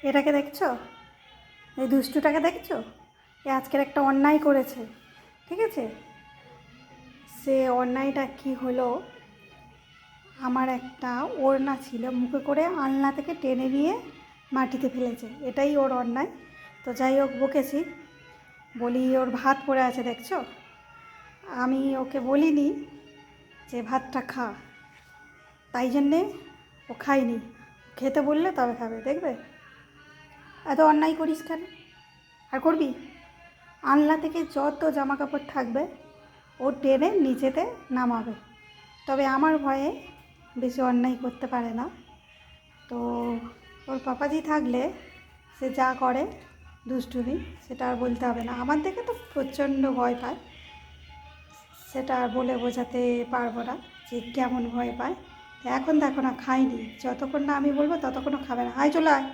এটাকে দেখছো? এই দুষ্টুটাকে দেখছো? এ আজকের একটা অন্যায় করেছে, ঠিক আছে? সে অন্যায়টা কি হলো, আমার একটা ওড়না ছিল, মুখে করে আলনা থেকে টেনে নিয়ে মাটিতে ফেলেছে। এটাই ওর অন্যায়। তো যাই হোক, বকেছি, বলি ওর ভাত পড়ে আছে দেখছো। আমি ওকে বলিনি যে ভাতটা খা, তাই জন্যে ও খায়নি। খেতে বললে তবে খাবে, দেখবে। এত অন্যায় করিস কেন? আর করবি? আলনা থেকে যত জামা কাপড় থাকবে ও টেনে নিচেতে নামাবে। তবে আমার ভয়ে বেশি অন্যায় করতে পারে না। তো ওর পাপাজি থাকলে সে যা করে দুষ্টুমি, সেটা আর বলতে হবে না। আমার দেখে তো প্রচণ্ড ভয় পায়, সেটা আর বলে বোঝাতে পারবো না যে কেমন ভয় পায়। এখন দেখো না, খাইনি, যতক্ষণ না আমি বলবো ততক্ষণও খাবে না। আয় চলে আয়।